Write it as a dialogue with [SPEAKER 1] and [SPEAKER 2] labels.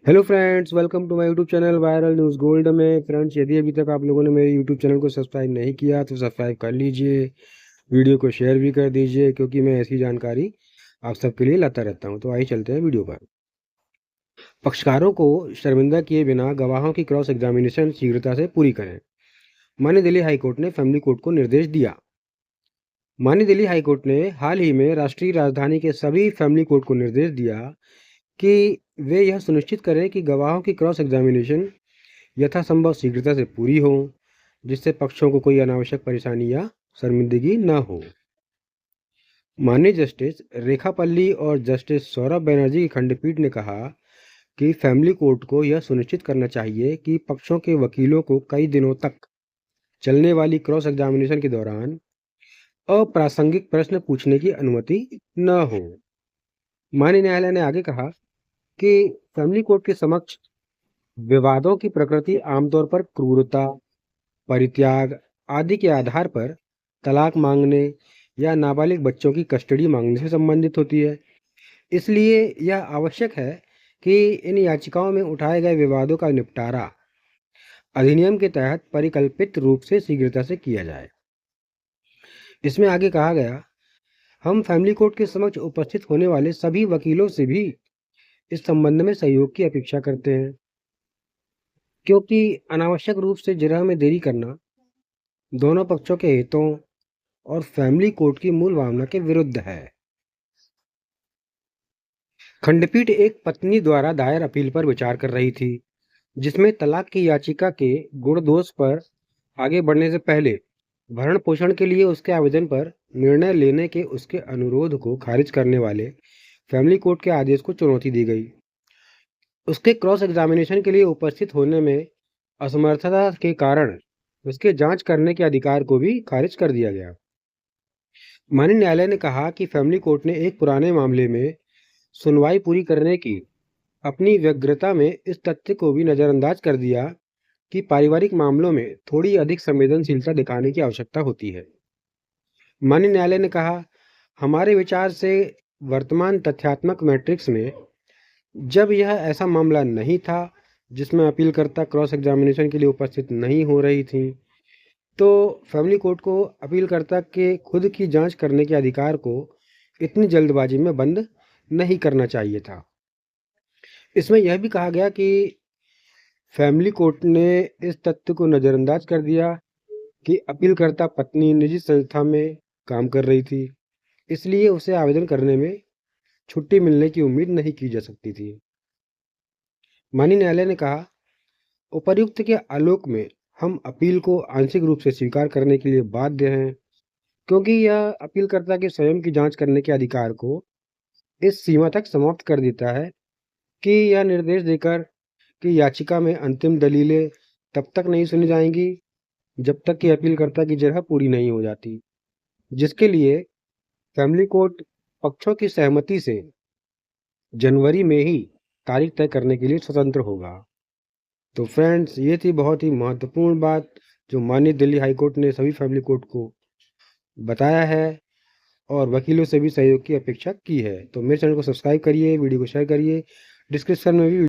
[SPEAKER 1] Hello friends, welcome to my YouTube channel viral news gold में। Friends, यदि अभी तक आप लोगों ने मेरे यूट्यूब चैनल को सब्सक्राइब नहीं किया तो सब्सक्राइब कर लीजिए। वीडियो को शेयर भी कर दीजिए क्योंकि मैं ऐसी जानकारी आप सबके लिए लाता रहता हूं। तो आइए चलते हैं वीडियो पर। पक्षकारों को शर्मिंदा किए बिना गवाहों की क्रॉस एग्जामिनेशन शीघ्रता से पूरी करें। माननीय दिल्ली हाईकोर्ट ने फैमिली कोर्ट को निर्देश दिया। माननीय दिल्ली हाईकोर्ट ने हाल ही में राष्ट्रीय राजधानी के सभी फैमिली कोर्ट को निर्देश दिया कि वे यह सुनिश्चित करें कि गवाहों की क्रॉस एग्जामिनेशन यथासंभव शीघ्रता से पूरी हो, जिससे पक्षों को कोई अनावश्यक परेशानी या शर्मिंदगी न हो। माननीय जस्टिस रेखापल्ली और जस्टिस सौरभ बनर्जी की खंडपीठ ने कहा कि फैमिली कोर्ट को यह सुनिश्चित करना चाहिए कि पक्षों के वकीलों को कई दिनों तक चलने वाली क्रॉस एग्जामिनेशन के दौरान अप्रासंगिक प्रश्न पूछने की अनुमति न हो। माननीय न्यायालय ने आगे कहा कि फैमिली कोर्ट के समक्ष विवादों की प्रकृति आमतौर पर क्रूरता, परित्याग आदि के आधार पर तलाक मांगने या नाबालिग बच्चों की कस्टडी मांगने से संबंधित होती है। इसलिए यह आवश्यक है कि इन याचिकाओं में उठाए गए विवादों का निपटारा अधिनियम के तहत परिकल्पित रूप से शीघ्रता से किया जाए। इसमें आगे कहा गया, हम फैमिली कोर्ट के समक्ष उपस्थित होने वाले सभी वकीलों से भी इस संबंध में सहयोग की अपेक्षा करते हैं, क्योंकि अनावश्यक रूप से जिरह में देरी करना दोनों पक्षों के हितों और फैमिली कोर्ट की मूल भावना के विरुद्ध है। खंडपीठ एक पत्नी द्वारा दायर अपील पर विचार कर रही थी, जिसमें तलाक की याचिका के गुण दोष पर आगे बढ़ने से पहले भरण पोषण के लिए उसके आवेदन पर निर्णय लेने के उसके अनुरोध को खारिज करने वाले फैमिली कोर्ट के आदेश को चुनौती दी गई। उसके क्रॉस एग्जामिनेशन के लिए उपस्थित होने में असमर्थता के कारण उसके जांच करने के अधिकार को भी खारिज कर दिया गया। माननीय न्यायालय ने कहा कि फैमिली कोर्ट ने एक पुराने मामले में सुनवाई पूरी करने की अपनी व्यग्रता में इस तथ्य को भी नज़रअंदाज कर दिया कि पारिवारिक मामलों में थोड़ी अधिक संवेदनशीलता दिखाने की आवश्यकता होती है। माननीय न्यायालय ने कहा, हमारे विचार से वर्तमान तथ्यात्मक मैट्रिक्स में जब यह ऐसा मामला नहीं था जिसमें अपीलकर्ता क्रॉस एग्जामिनेशन के लिए उपस्थित नहीं हो रही थी, तो फैमिली कोर्ट को अपीलकर्ता के खुद की जांच करने के अधिकार को इतनी जल्दबाजी में बंद नहीं करना चाहिए था। इसमें यह भी कहा गया कि फैमिली कोर्ट ने इस तथ्य को नज़रअंदाज कर दिया कि अपीलकर्ता पत्नी निजी संस्था में काम कर रही थी, इसलिए उसे आवेदन करने में छुट्टी मिलने की उम्मीद नहीं की जा सकती थी। माननीय न्यायालय ने कहा, उपर्युक्त के आलोक में हम अपील को आंशिक रूप से स्वीकार करने के लिए बाध्य हैं, क्योंकि यह अपीलकर्ता के स्वयं की जांच करने के अधिकार को इस सीमा तक समाप्त कर देता है कि यह निर्देश देकर कि याचिका में अंतिम दलीलें तब तक नहीं सुनी जाएंगी जब तक कि अपीलकर्ता की जगह पूरी नहीं हो जाती, जिसके लिए फैमिली कोर्ट पक्षों की सहमति से जनवरी में ही तारीख तय करने के लिए स्वतंत्र होगा। तो फ्रेंड्स, ये थी बहुत ही महत्वपूर्ण बात जो माननीय दिल्ली हाईकोर्ट ने सभी फैमिली कोर्ट को बताया है और वकीलों से भी सहयोग की अपेक्षा की है। तो मेरे चैनल को सब्सक्राइब करिए, वीडियो को शेयर करिए, डिस्क्रिप्शन में भी